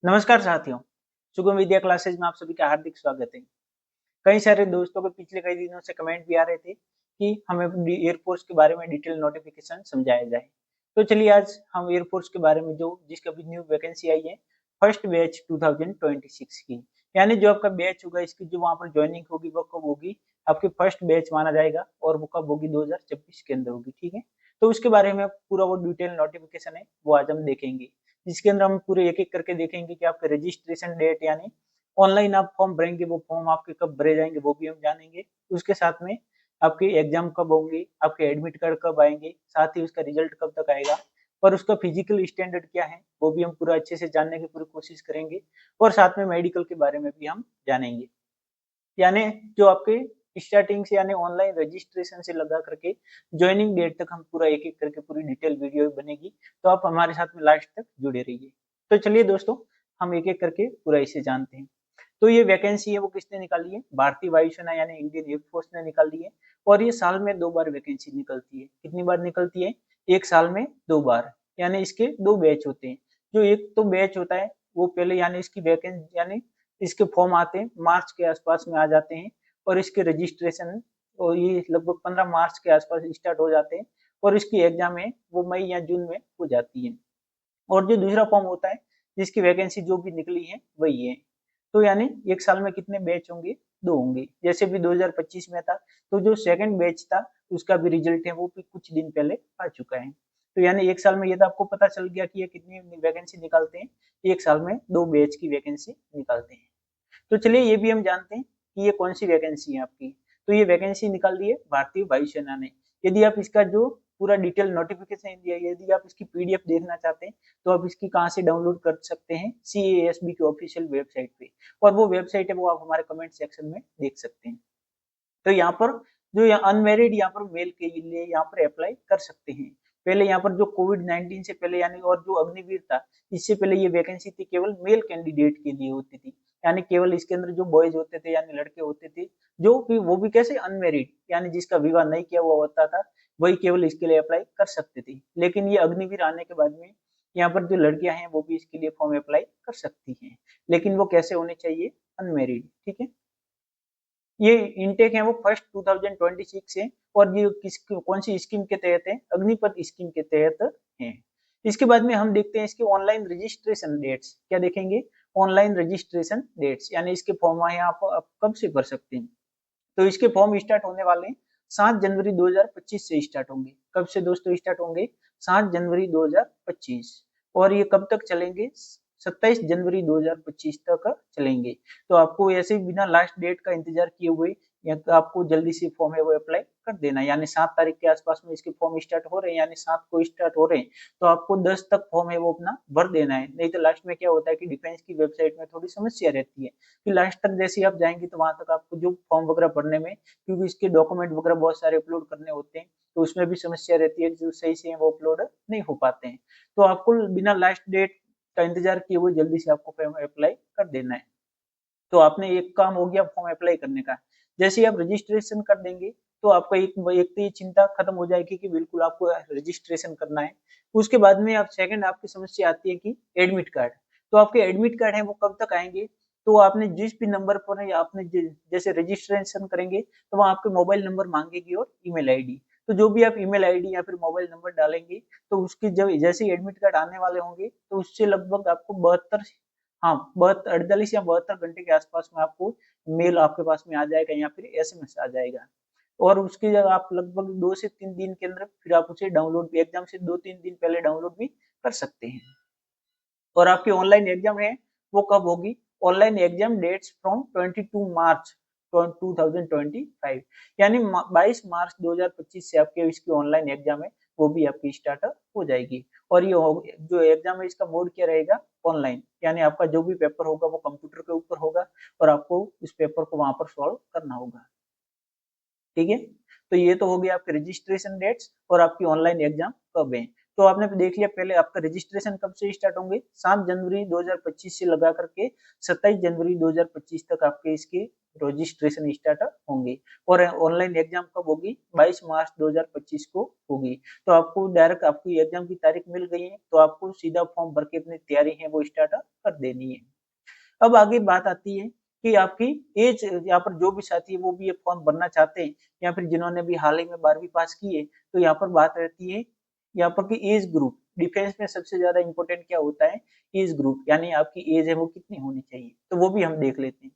नमस्कार साथियों, सुगम विद्या क्लासेज में आप सभी का हार्दिक स्वागत है। कई सारे दोस्तों को पिछले कई दिनों से कमेंट भी आ रहे थे कि हमें एयरफोर्स के बारे में डिटेल नोटिफिकेशन समझाया जाए। तो चलिए आज हम एयरफोर्स के बारे में जो जिसका भी न्यू वैकेंसी आई है फर्स्ट बैच 2026 की, यानी जो आपका बैच होगा इसकी जो वहाँ पर ज्वाइनिंग होगी वो कब होगी, आपकी फर्स्ट बैच माना जाएगा और वो कब होगी 2026 के अंदर होगी। ठीक है, तो उसके बारे में पूरा वो डिटेल नोटिफिकेशन है वो आज हम देखेंगे, जिसके अंदर हम पूरे एक एक करके देखेंगे कि आपका रजिस्ट्रेशन डेट यानी ऑनलाइन आप फॉर्म भरेंगे वो फॉर्म आपके कब भरे जाएंगे वो भी हम जानेंगे। उसके साथ में आपके एग्जाम कब होंगे, आपके एडमिट कार्ड कब आएंगे, साथ ही उसका रिजल्ट कब तक आएगा और उसका फिजिकल स्टैंडर्ड क्या है वो भी हम पूरा अच्छे से जानने की पूरी कोशिश करेंगे। और साथ में मेडिकल के बारे में भी हम जानेंगे, यानी जो आपके स्टार्टिंग से यानी ऑनलाइन रजिस्ट्रेशन से लगा करके ज्वाइनिंग डेट तक हम पूरा एक एक करके पूरी डिटेल वीडियो बनेगी। तो आप हमारे साथ में लास्ट तक जुड़े रहिए। तो चलिए दोस्तों, हम एक एक करके पूरा इसे जानते हैं। तो ये वैकेंसी है वो किसने निकाली है, भारतीय वायुसेना यानी इंडियन एयरफोर्स ने निकाली है। और ये साल में 2 बार वैकेंसी निकलती है। कितनी बार निकलती है? एक साल में 2 बार, यानी इसके 2 बैच होते हैं। जो एक तो बैच होता है वो पहले यानी इसकी वैकेंसी यानी इसके फॉर्म आते हैं मार्च के आसपास में आ जाते हैं और इसके रजिस्ट्रेशन और ये लगभग 15 मार्च के आसपास स्टार्ट हो जाते हैं और इसकी एग्जाम है वो मई या जून में हो जाती है। और जो दूसरा फॉर्म होता है जिसकी वैकेंसी जो भी निकली है वही है। तो यानी एक साल में कितने बैच होंगे? 2 होंगे। जैसे भी 2025 में था तो जो सेकंड बैच था उसका भी रिजल्ट है वो भी कुछ दिन पहले आ चुका है। तो यानी एक साल में ये तो आपको पता चल गया कि ये कितनी वैकेंसी निकालते हैं। एक साल में 2 बैच की वैकेंसी निकालते हैं। तो चलिए ये भी हम जानते हैं कि ये कौन सी वैकेंसी है आपकी। तो ये वैकेंसी निकाल दी है भारतीय वायुसेना ने। यदि आप इसका जो पूरा डिटेल नोटिफिकेशन दिया है, यदि आप इसकी पीडीएफ देखना चाहते हैं तो आप इसकी कहाँ से डाउनलोड कर सकते हैं? CASB की ऑफिशियल वेबसाइट पे। और वो वेबसाइट है वो आप हमारे कमेंट सेक्शन में देख सकते हैं। तो यहाँ पर जो अनमेरिड यहाँ पर मेल के लिए यहाँ पर अप्लाई कर सकते हैं। पहले यहाँ पर जो कोविड-19 से पहले यानी और जो अग्निवीर था इससे पहले ये वैकेंसी थी केवल मेल कैंडिडेट के लिए होती थी। यानी केवल इसके अंदर जो बॉयज होते थे यानी लड़के होते थे जो भी वो भी कैसे अनमेरिड यानी जिसका विवाह नहीं किया हुआ होता था वही केवल इसके लिए अप्लाई कर सकते थे। लेकिन ये अग्निवीर आने के बाद में यहाँ पर जो लड़कियां हैं वो भी इसके लिए फॉर्म अप्लाई कर सकती हैं। लेकिन वो कैसे होने चाहिए? अनमेरिड। ठीक है, ये इनटेक है वो फर्स्ट 2026 है और ये किस कौन सी स्कीम के तहत है? अग्निपथ स्कीम के तहत है। इसके बाद में हम देखते हैं इसके ऑनलाइन रजिस्ट्रेशन डेट्स। क्या देखेंगे? ऑनलाइन रजिस्ट्रेशन डेट्स, यानी इसके फॉर्म है आप कब से भर सकते हैं। तो इसके फॉर्म स्टार्ट होने वाले हैं 7 जनवरी 2025 से स्टार्ट होंगे। कब से दोस्तों स्टार्ट होंगे? 7 जनवरी 2025। और ये कब तक चलेंगे? 27 जनवरी 2025 तक चलेंगे। तो आपको ऐसे बिना लास्ट डेट का इंतजार किए हुए या तो आपको जल्दी से फॉर्म है वो अप्लाई कर देना। यानी 7 तारीख के आसपास में इसके फॉर्म स्टार्ट हो रहे हैं, यानी 7 को स्टार्ट हो रहे हैं तो आपको 10 तक फॉर्म है वो अपना भर देना है। नहीं तो लास्ट में क्या होता है कि डिफेंस की वेबसाइट में थोड़ी समस्या रहती है कि लास्ट तक जैसे ही आप जाएंगे तो वहां तक आपको जो फॉर्म वगैरह भरने में, क्योंकि इसके डॉक्यूमेंट वगैरह बहुत सारे अपलोड करने होते हैं तो उसमें भी समस्या रहती है जो सही से वो अपलोड नहीं हो पाते हैं। तो आपको बिना लास्ट डेट का इंतजार किए हुए जल्दी से आपको फॉर्म अप्लाई कर देना है। तो आपने एक काम हो गया फॉर्म अप्लाई करने का। जैसे ही आप रजिस्ट्रेशन कर देंगे तो आपका एक तो ये चिंता खत्म हो जाएगी कि बिल्कुल आपको रजिस्ट्रेशन करना है। उसके बाद में आप सेकंड आपकी समस्या आती है कि एडमिट कार्ड। तो आपके एडमिट कार्ड है वो कब तक आएंगे? तो आपने जिस भी नंबर पर है आपने जैसे रजिस्ट्रेशन करेंगे तो वहाँ आपके मोबाइल नंबर मांगेगी और ईमेल आईडी। तो जो भी आप ईमेल आईडी या फिर मोबाइल नंबर डालेंगे तो उसकी जब जैसे ही एडमिट कार्ड आने वाले होंगे तो उससे लगभग आपको 72, हाँ 48 या 72 घंटे के आसपास में आपको मेल आपके पास में आ जाएगा या फिर एसएमएस आ जाएगा। और उसकी जगह आप लगभग 2 से 3 दिन के अंदर फिर आप उसे डाउनलोड भी एग्जाम से 2-3 दिन पहले डाउनलोड भी कर सकते हैं। और आपकी ऑनलाइन एग्जाम है वो कब होगी? ऑनलाइन एग्जाम डेट्स फ्रॉम 22 मार्च 2025, यानी 22 मार्च 2025 से आपके इसकी ऑनलाइन एग्जाम है वो भी आपकी स्टार्ट हो जाएगी। और ये जो एग्जाम है इसका मोड क्या रहेगा? ऑनलाइन, यानी आपका जो भी पेपर होगा वो कंप्यूटर के ऊपर होगा और आपको इस पेपर को वहां पर सॉल्व करना होगा। ठीक है, तो ये तो हो गया आपके रजिस्ट्रेशन डेट्स और आपकी ऑनलाइन एग्जाम कब है। तो आपने देख लिया पहले आपका रजिस्ट्रेशन कब से स्टार्ट होंगे, 7 जनवरी 2025 से लगा करके 27 जनवरी 2025 तक आपके इसके रजिस्ट्रेशन स्टार्ट होंगे। और ऑनलाइन एग्जाम कब होगी, 22 मार्च 2025 को होगी। तो आपको डायरेक्ट आपकी एग्जाम की तारीख मिल गई है, तो आपको सीधा फॉर्म भर के अपनी तैयारी है वो स्टार्ट कर देनी है। अब आगे बात आती है कि आपकी एज, यहाँ पर जो भी साथी है वो भी ये फॉर्म भरना चाहते हैं या फिर जिन्होंने भी हाल ही में 12वीं पास की है, तो यहाँ पर बात रहती है यहाँ पर की एज ग्रुप। डिफेंस में सबसे ज्यादा इंपॉर्टेंट क्या होता है, एज ग्रुप, यानी आपकी एज है वो कितनी होनी चाहिए, तो वो भी हम देख लेते हैं।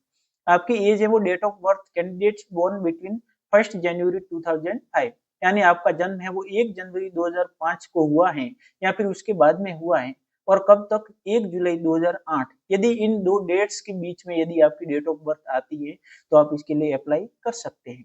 आपकी एज है वो date of birth candidates born between 1 January 2005, यानी आपका जन्म है वो 1 जनवरी 2005 को हुआ है या फिर उसके बाद में हुआ है, और कब तक, 1 जुलाई 2008। यदि इन दो डेट्स के बीच में यदि आपकी डेट ऑफ बर्थ आती है तो आप इसके लिए अप्लाई कर सकते हैं।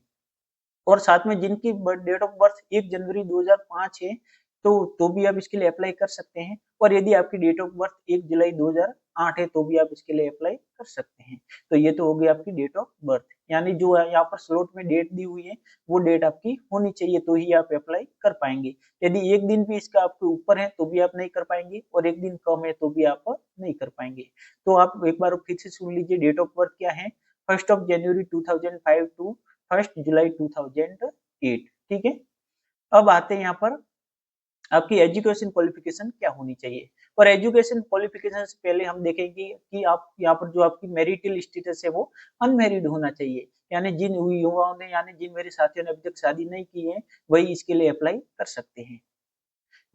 और साथ में जिनकी डेट ऑफ बर्थ 1 जनवरी 2005 है तो भी आप इसके लिए अप्लाई कर सकते हैं। और यदि आपकी डेट ऑफ बर्थ 1 जुलाई 2008 है तो भी आप इसके लिए अप्लाई कर सकते हैं। तो ये तो हो गई आपकी डेट ऑफ बर्थ, यानी जो यहाँ पर स्लॉट में डेट दी हुई है वो डेट आपकी होनी चाहिए तो ही आप अप्लाई कर पाएंगे। यदि एक दिन भी इसका आपके ऊपर है तो भी आप नहीं कर पाएंगे, और एक दिन कम है तो भी आप नहीं कर पाएंगे। तो आप एक बार फिर से सुन लीजिए, डेट ऑफ बर्थ क्या है, 1 जनवरी 2005 टू 1 जुलाई 2008। ठीक है। अब आते हैं यहाँ पर आपकी एजुकेशन क्वालिफिकेशन क्या होनी चाहिए। और एजुकेशन क्वालिफिकेशन से पहले हम देखेंगे कि आप यहाँ पर जो आपकी मैरिटल स्टेटस है वो अनमैरिड होना चाहिए, यानी जिन युवाओं ने, यानी जिन मेरे साथियों ने अभी तक शादी नहीं की है वही इसके लिए अप्लाई कर सकते हैं।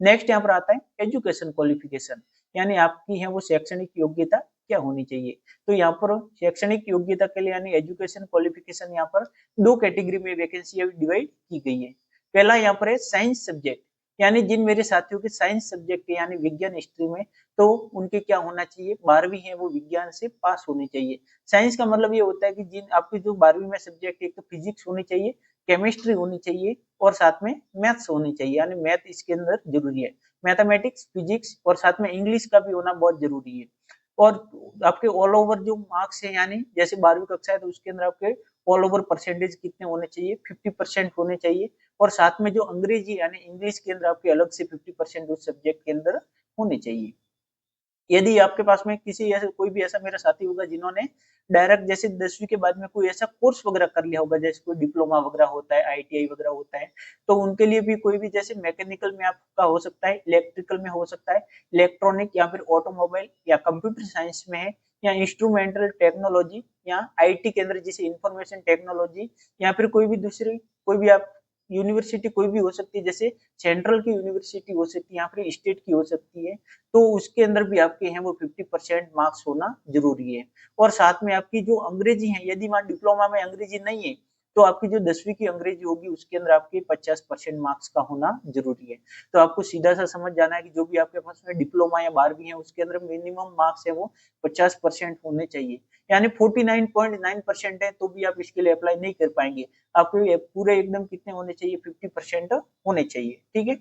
नेक्स्ट यहाँ पर आता है एजुकेशन क्वालिफिकेशन, यानी आपकी है वो शैक्षणिक योग्यता क्या होनी चाहिए। तो यहाँ पर शैक्षणिक योग्यता के लिए यानी एजुकेशन क्वालिफिकेशन यहाँ पर दो कैटेगरी में वैकेंसी डिवाइड की गई है। पहला यहाँ पर है साइंस सब्जेक्ट, यानी जिन मेरे साथियों के साइंस सब्जेक्ट है यानी विज्ञान स्ट्रीम में, तो उनके क्या होना चाहिए, 12वीं है वो विज्ञान से पास होनी चाहिए। साइंस का मतलब ये होता है कि जिन आपकी जो 12वीं में सब्जेक्ट है, एक तो फिजिक्स होनी चाहिए, केमिस्ट्री होनी चाहिए और साथ में मैथ्स होनी चाहिए, यानी मैथ इसके अंदर जरूरी है, मैथमेटिक्स, फिजिक्स और साथ में इंग्लिश का भी होना बहुत जरूरी है। और आपके ऑल ओवर जो मार्क्स है, यानी जैसे 12वीं कक्षा है तो उसके अंदर आपके ऑल ओवर परसेंटेज कितने होने चाहिए, 50% होने चाहिए। और साथ में जो अंग्रेजी यानी इंग्लिश के अंदर आपके अलग से 50% उस सब्जेक्ट के अंदर होने चाहिए। यदि आपके पास में किसी ऐसे कोई भी ऐसा मेरा साथी होगा जिन्होंने डायरेक्ट जैसे 10वीं के बाद में कोई ऐसा कोर्स वगैरह कर लिया होगा, जैसे कोई डिप्लोमा वगैरह होता है, आईटीआई वगैरह होता है, तो उनके लिए भी कोई भी जैसे मैकेनिकल में आपका हो सकता है, इलेक्ट्रिकल में हो सकता है, इलेक्ट्रॉनिक या फिर ऑटोमोबाइल या कंप्यूटर साइंस में है, या इंस्ट्रूमेंटल टेक्नोलॉजी या आईटी के अंदर जैसे इंफॉर्मेशन टेक्नोलॉजी, या फिर कोई भी दूसरी कोई भी आप यूनिवर्सिटी कोई भी हो सकती है, जैसे सेंट्रल की यूनिवर्सिटी हो सकती है या फिर स्टेट की हो सकती है, तो उसके अंदर भी आपके हैं वो 50% मार्क्स होना जरूरी है। और साथ में आपकी जो अंग्रेजी है, यदि वहां डिप्लोमा में अंग्रेजी नहीं है तो आपकी जो 10वीं की अंग्रेजी होगी उसके अंदर आपके 50% मार्क्स का होना जरूरी है। तो आपको सीधा सा समझ जाना है कि जो भी आपके पास में डिप्लोमा या 12वीं है उसके अंदर मिनिमम मार्क्स है वो 50% होने चाहिए, यानी 49.9% है तो भी आप इसके लिए अप्लाई नहीं कर पाएंगे। आपको पूरे एकदम कितने होने चाहिए, 50% होने चाहिए। ठीक है।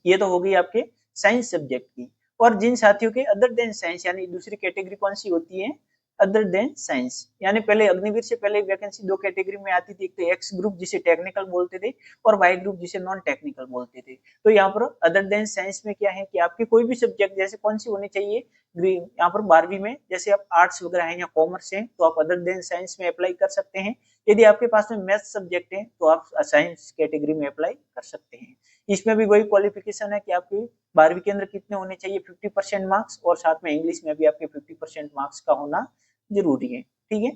ये तो हो गई आपके साइंस सब्जेक्ट की। और जिन साथियों के अदर देन साइंस, यानी दूसरी कैटेगरी कौन सी होती है, अदर देन साइंस, यानी पहले अग्निवीर से पहले वैकेंसी दो कैटेगरी में आती थी, एक तो एक्स ग्रुप जिसे टेक्निकल बोलते थे और वाई ग्रुप जिसे नॉन टेक्निकल बोलते थे। तो यहाँ पर अदर देन साइंस में क्या है कि आपके कोई भी सब्जेक्ट जैसे कौन सी होनी चाहिए, यहाँ पर 12वीं में जैसे आप आर्ट्स वगैरह है या कॉमर्स है तो आप अदर देन साइंस में अप्लाई कर सकते हैं। यदि आपके पास में मैथ्स सब्जेक्ट है तो आप साइंस कैटेगरी में अप्लाई कर सकते हैं। इसमें भी वही क्वालिफिकेशन है कि आपकी 12वीं के अंदर कितने होने चाहिए, 50% मार्क्स, और साथ में इंग्लिश में भी आपके 50% मार्क्स का होना जरूरी है। ठीक है।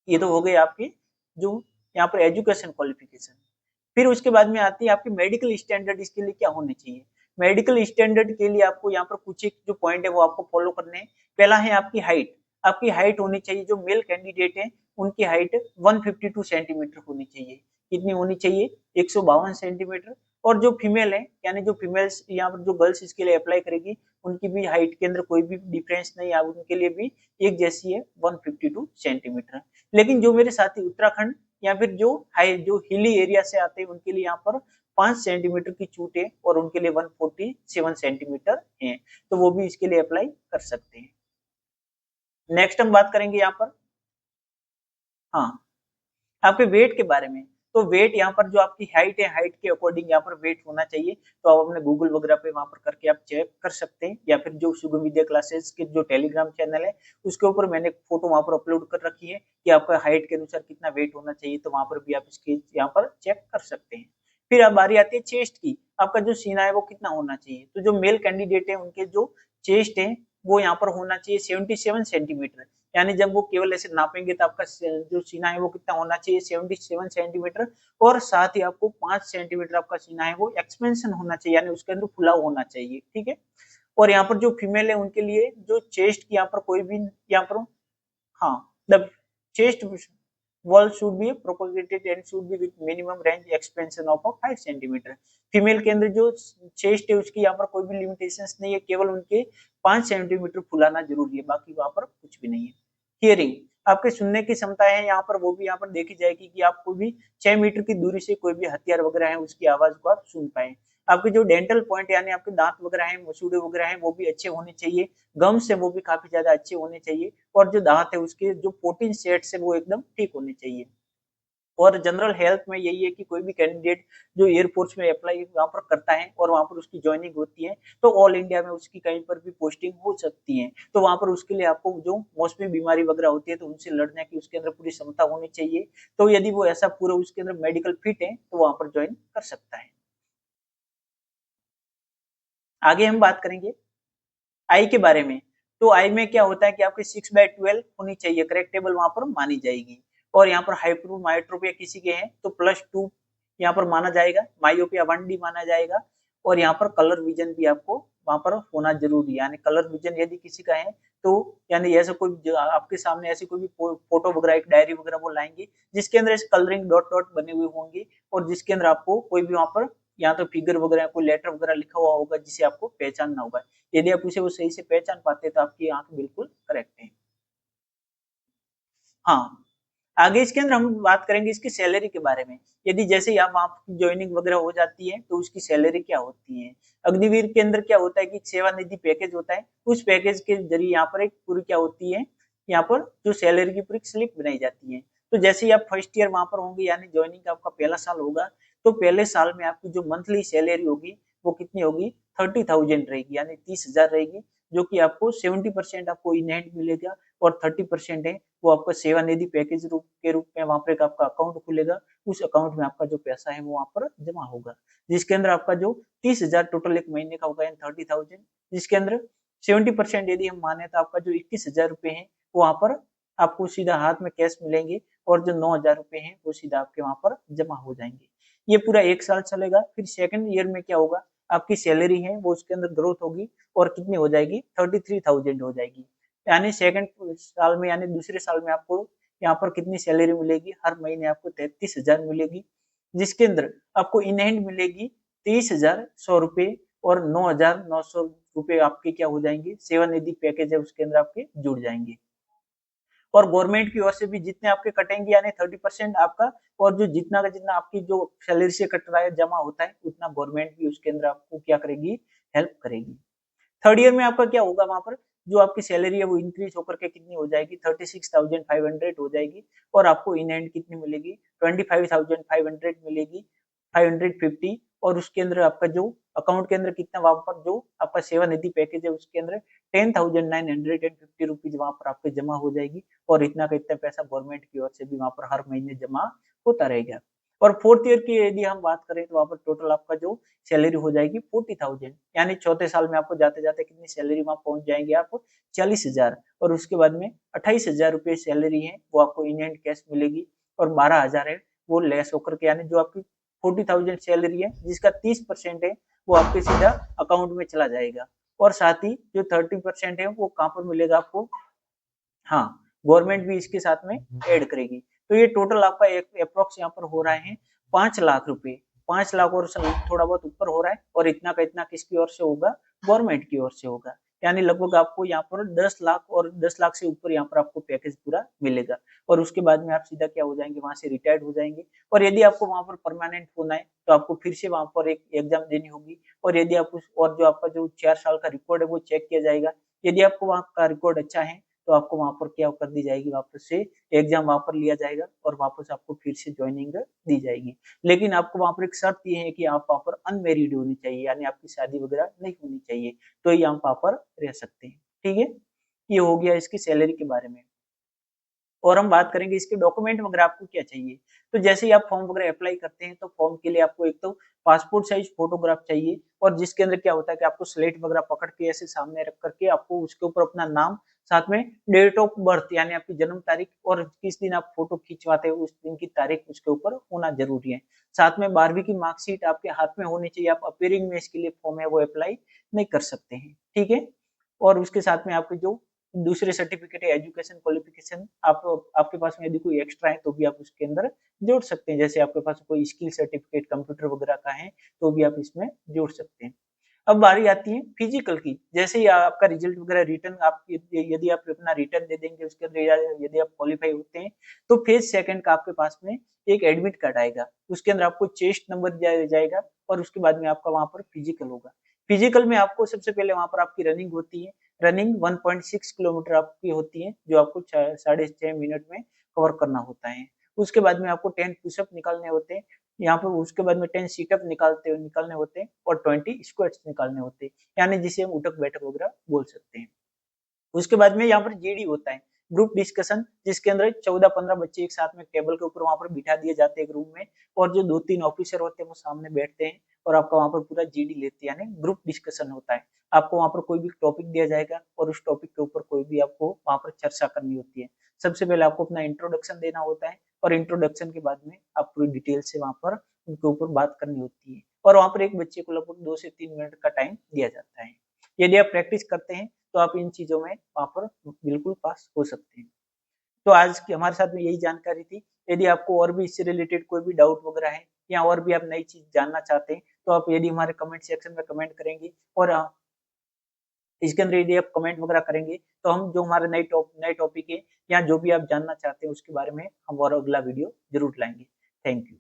ये तो हो गए आपके जो यहाँ पर एजुकेशन क्वालिफिकेशन। फिर उसके बाद में आती है आपकी मेडिकल स्टैंडर्ड, इसके लिए क्या होने चाहिए। मेडिकल स्टैंडर्ड के लिए आपको यहाँ पर कुछ एक जो पॉइंट है वो आपको फॉलो करने हैं। पहला है आपकी हाइट, आपकी हाइट होनी चाहिए, जो मेल कैंडिडेट है उनकी हाइट 152 सेंटीमीटर होनी चाहिए। कितनी होनी चाहिए, 152 सेंटीमीटर। और जो फीमेल है, यानी जो फीमेल्स यहाँ पर जो गर्ल्स इसके लिए अप्लाई करेगी उनकी भी हाइट के अंदर कोई भी डिफरेंस नहीं है, उनके लिए भी एक जैसी है 152 सेंटीमीटर। लेकिन जो मेरे साथी उत्तराखंड या फिर जो हाई जो हिली एरिया से आते हैं उनके लिए यहाँ पर 5 सेंटीमीटर की छूट है और उनके लिए 147 सेंटीमीटर है, तो वो भी इसके लिए अप्लाई कर सकते हैं। नेक्स्ट हम बात करेंगे यहाँ पर हाँ आपके वेट के बारे में। तो वेट यहाँ पर जो आपकी हाइट है, हाइट के अकॉर्डिंग यहाँ पर वेट होना चाहिए। तो आप अपने गूगल वगैरह पे वहां पर करके आप चेक कर सकते हैं, या फिर जो शुगम विद्या क्लासेस के जो टेलीग्राम चैनल है उसके ऊपर मैंने फोटो वहां पर अपलोड कर रखी है कि आपका हाइट के अनुसार कितना वेट होना चाहिए, तो वहां पर भी आप इसकी यहाँ पर चेक कर सकते हैं। फिर अब बारी आती है चेस्ट की, आपका जो सीना है वो कितना होना चाहिए। तो जो मेल कैंडिडेट है उनके जो चेस्ट है वो यहाँ पर होना चाहिए 77 सेंटीमीटर, यानी जब वो केवल ऐसे नापेंगे तो आपका जो सीना है वो कितना होना चाहिए 77 सेंटीमीटर। और साथ ही आपको 5 सेंटीमीटर आपका सीना है वो एक्सपेंशन होना चाहिए, यानी उसके अंदर फुलाव होना चाहिए, ठीक है। और यहाँ पर जो फीमेल है उनके लिए जो चेस्ट की यहाँ पर कोई भी यहाँ पर, हाँ, the chest wall should be propagated and should be with minimum range expansion of 5 centimetre. Female के अंदर जो चेस्ट है उसकी यहाँ पर कोई भी लिमिटेशंस नहीं है, केवल उनके 5 सेंटीमीटर फुलाना जरूरी है, बाकी वहां पर कुछ भी नहीं है। हियरिंग, आपके सुनने की क्षमता है यहाँ पर वो भी यहाँ पर देखी जाएगी कि आपको भी 6 मीटर की दूरी से कोई भी हथियार वगैरह है उसकी आवाज को आप सुन पाए। आपके जो डेंटल पॉइंट यानी आपके दांत वगैरह हैं, मसूड़े वगैरह हैं, वो भी अच्छे होने चाहिए। गम्स है वो भी काफी ज्यादा अच्छे होने चाहिए। और जो दांत है उसके जो प्रोटीन सेट्स है वो एकदम ठीक होने चाहिए। और जनरल हेल्थ में यही है कि कोई भी कैंडिडेट जो एयरफोर्स में अप्लाई वहां पर करता है और वहां पर उसकी ज्वाइनिंग होती है तो ऑल इंडिया में उसकी कहीं पर भी पोस्टिंग हो सकती है। तो वहां पर उसके लिए आपको जो मौसमी बीमारी वगैरह होती है तो उनसे लड़ने की उसके अंदर पूरी क्षमता होनी चाहिए। तो यदि वो ऐसा पूरा उसके अंदर मेडिकल फिट है तो वहां पर ज्वाइन कर सकता है। आगे हम बात करेंगे आई के बारे में। तो आई में क्या होता है कि आपकी 6/12 होनी चाहिए, करेक्टेबल वहां पर मानी जाएगी। और यहाँ पर हाइपरमाइट्रोपिया किसी के हैं तो +2 यहाँ पर माना जाएगा, माइयोपिया 1D माना जाएगा। और यहाँ पर कलर विजन भी आपको वहां पर होना जरूरी है, यानी कलर विजन यदि किसी का है तो यानी ऐसा कोई आपके सामने ऐसी कोई भी फोटो वगैरह एक डायरी वगैरह वो लाएंगे जिसके अंदर ऐसे कलरिंग डॉट डॉट बने हुए होंगे और जिसके अंदर आपको कोई भी वहां पर या तो फिगर वगैरह कोई लेटर वगैरह लिखा हुआ होगा जिसे आपको पहचानना होगा। यदि आप उसे वो सही से पहचान पाते हैं तो आपकी आंख बिल्कुल करेक्ट है। हाँ, आगे इसके अंदर हम बात करेंगे इसकी सैलरी के बारे में। यदि जैसे ही आप आपकी ज्वाइनिंग वगैरह हो जाती है तो उसकी सैलरी क्या होती है। अग्निवीर के अंदर क्या होता है कि सेवा निधि पैकेज होता है, उस पैकेज के जरिए यहाँ पर एक पूरी क्या होती है, यहाँ पर जो सैलरी की पूरी स्लिप बनाई जाती है। तो जैसे ही आप फर्स्ट ईयर वहां पर होंगे यानी ज्वाइनिंग का आपका पहला साल होगा तो पहले साल में आपकी जो मंथली सैलरी होगी वो कितनी होगी 30,000 रहेगी, यानी 30,000 रहेगी। जो कि आपको 70% आपको इन हैंड मिलेगा और 30% है वो आपका सेवा निधि पैकेज के रूप में वहां पर एक आपका अकाउंट खुलेगा। उस अकाउंट में आपका जो पैसा है वो वहां पर जमा होगा, जिसके अंदर आपका जो 30,000 टोटल एक महीने का होगा 30,000, जिसके अंदर 70% यदि हम माने तो आपका जो 21,000 रुपए है वो वहां पर आपको सीधा हाथ में कैश मिलेंगे और जो 9,000 रुपए है वो सीधा आपके वहां पर जमा हो जाएंगे। ये पूरा एक साल चलेगा। फिर सेकंड ईयर में क्या होगा, आपकी सैलरी है वो उसके अंदर ग्रोथ होगी और कितनी हो जाएगी 33,000 हो जाएगी। यानी सेकंड साल में यानी दूसरे साल में आपको यहाँ पर कितनी सैलरी मिलेगी, हर महीने आपको 33,000 मिलेगी, जिसके अंदर आपको इन हैंड मिलेगी 30,100 रुपए और 9,900 रुपए आपके क्या हो जाएंगे सेवा निधि पैकेज है उसके अंदर आपके जुड़ जाएंगे। और गवर्नमेंट की ओर से भी जितने आपके कटेंगे यानी 30% आपका, और जो जितना का जितना आपकी जो सैलरी से कट रहा है जमा होता है उतना गवर्नमेंट भी उसके अंदर आपको क्या करेगी, हेल्प करेगी। थर्ड ईयर में आपका क्या होगा, वहां पर जो आपकी सैलरी है वो इंक्रीज होकर के कितनी हो जाएगी 36,500 हो जाएगी। और आपको इन हैंड कितनी मिलेगी 25,500 मिलेगी, 550। और उसके अंदर आपका जो अकाउंट के अंदर कितना वहां पर जो आपका सेवा निधि पैकेज है उसके अंदर 10,950 रुपीज वहां पर आपके जमा हो जाएगी। और इतना का इतना पैसा गवर्नमेंट की ओर से भी वहां पर हर महीने जमा होता रहेगा। और फोर्थ ईयर की यदि हम बात करें तो वहां पर टोटल आपका जो सैलरी हो जाएगी 40,000, यानी चौथे साल में आपको जाते जाते कितनी सैलरी वहां पहुंच जाएंगे आप 40,000। और उसके बाद में 28,000 रुपए सैलरी है वो आपको इन हैंड कैश मिलेगी और 12,000 है वो लेस होकर के, यानी जो आपकी 40,000 सैलरी है जिसका 30% है वो आपके सीधा अकाउंट में चला जाएगा। और साथ ही जो 30% है वो कहाँ पर मिलेगा आपको, हाँ, गवर्नमेंट भी इसके साथ में ऐड करेगी। तो ये टोटल आपका एक अप्रोक्स यहाँ पर हो रहा है 5 लाख रुपए, 5 लाख और थोड़ा बहुत ऊपर हो रहा है। और इतना का इतना किसकी ओर से होगा, गवर्नमेंट की ओर से होगा। यानी लगभग आपको यहाँ पर 10 लाख और 10 लाख से ऊपर यहाँ पर आपको पैकेज पूरा मिलेगा। और उसके बाद में आप सीधा क्या हो जाएंगे, वहां से रिटायर्ड हो जाएंगे। और यदि आपको वहां पर परमानेंट होना है तो आपको फिर से वहां पर एक एग्जाम देनी होगी। और यदि आप और जो आपका जो 4 साल का रिकॉर्ड है वो चेक किया जाएगा। यदि आपको वहां का रिकॉर्ड अच्छा है तो आपको वहाँ पर क्या कर दी जाएगी, वापस से एग्जाम वहाँ पर लिया जाएगा और वापस आपको फिर से ज्वाइनिंग दी जाएगी। लेकिन आपको वहाँ पर एक शर्त ये है कि आप वहाँ पर अनमैरिड होनी चाहिए, यानी आपकी शादी वगैरह नहीं होनी चाहिए, तो ही आप वहाँ पर रह सकते हैं। ठीक है, ये हो गया इसकी सैलरी के बारे में। और हम बात करेंगे इसके डॉक्यूमेंट वगैरह आपको क्या चाहिए। तो जैसे ही आप फॉर्म वगैरह अप्लाई करते हैं तो फॉर्म के लिए आपको एक तो पासपोर्ट साइज फोटोग्राफ चाहिए, और जिसके अंदर क्या होता है कि आपको स्लेट वगैरह पकड़ के ऐसे सामने रख करके आपको उसके ऊपर अपना नाम, साथ में डेट ऑफ बर्थ यानी आपकी जन्म तारीख और किस दिन आप फोटो खिंचवाते हैं उस दिन की तारीख उसके ऊपर होना जरूरी है। साथ में 12वीं की मार्कशीट आपके हाथ में होनी चाहिए, आप अपीयरिंग में इसके लिए फॉर्म है वो अप्लाई नहीं कर सकते हैं। ठीक है, और उसके साथ में आपके जो दूसरे सर्टिफिकेट है, एजुकेशन क्वालिफिकेशन आप आपके पास में यदि कोई एक्स्ट्रा है तो भी आप उसके अंदर जोड़ सकते हैं। जैसे आपके पास कोई स्किल सर्टिफिकेट कंप्यूटर वगैरह का है तो भी आप इसमें जोड़ सकते हैं। अब बारी आती है फिजिकल की। जैसे ही आपका रिजल्ट वगैरह रिटर्न आप यदि आप अपना रिटर्न दे देंगे उसके अंदर, यदि आप क्वालिफाई होते हैं तो फेज सेकंड का आपके पास में एक एडमिट कार्ड आएगा, उसके अंदर आपको चेस्ट नंबर दिया जाएगा और उसके बाद में आपका वहां पर फिजिकल होगा। फिजिकल में आपको सबसे पहले वहां पर आपकी रनिंग होती है। रनिंग 1.6 किलोमीटर आपकी होती है जो आपको 6.5 मिनट में कवर करना होता है। उसके बाद में आपको 10 पुशअप निकालने होते हैं यहाँ पर, उसके बाद में 10 सीटअप निकालने होते हैं और 20 स्क्वाट्स निकालने होते हैं, यानी जिसे हम उठक बैठक वगैरह बोल सकते हैं। उसके बाद में यहाँ पर जीडी होता है, ग्रुप डिस्कशन, जिसके अंदर 14-15 बच्चे एक साथ में टेबल के ऊपर वहां पर बिठा दिए जाते हैं एक रूम में, और जो 2-3 ऑफिसर होते हैं वो सामने बैठते हैं और आपका वहां पर पूरा जीडी लेते हैं, यानी ग्रुप डिस्कशन होता है। आपको वहां पर कोई भी टॉपिक दिया जाएगा और उस टॉपिक के ऊपर कोई भी आपको वहां पर चर्चा करनी होती है। सबसे पहले आपको अपना इंट्रोडक्शन देना होता है और इंट्रोडक्शन के बाद में आप पूरी डिटेल से वहां पर उनके ऊपर बात करनी होती है, और वहां पर एक बच्चे को लगभग 2 से 3 मिनट का टाइम दिया जाता है। यदि आप प्रैक्टिस करते हैं तो आप इन चीजों में वहां पर बिल्कुल पास हो सकते हैं। तो आज की हमारे साथ में यही जानकारी थी। यदि आपको और भी इससे रिलेटेड कोई भी डाउट वगैरह है या और भी आप नई चीज जानना चाहते हैं तो आप यदि हमारे कमेंट सेक्शन में कमेंट करेंगे, और इसके अंदर यदि आप कमेंट वगैरह करेंगे तो हम जो हमारे नए टॉपिक है या जो भी आप जानना चाहते हैं उसके बारे में हम और अगला वीडियो जरूर लाएंगे। Thank you.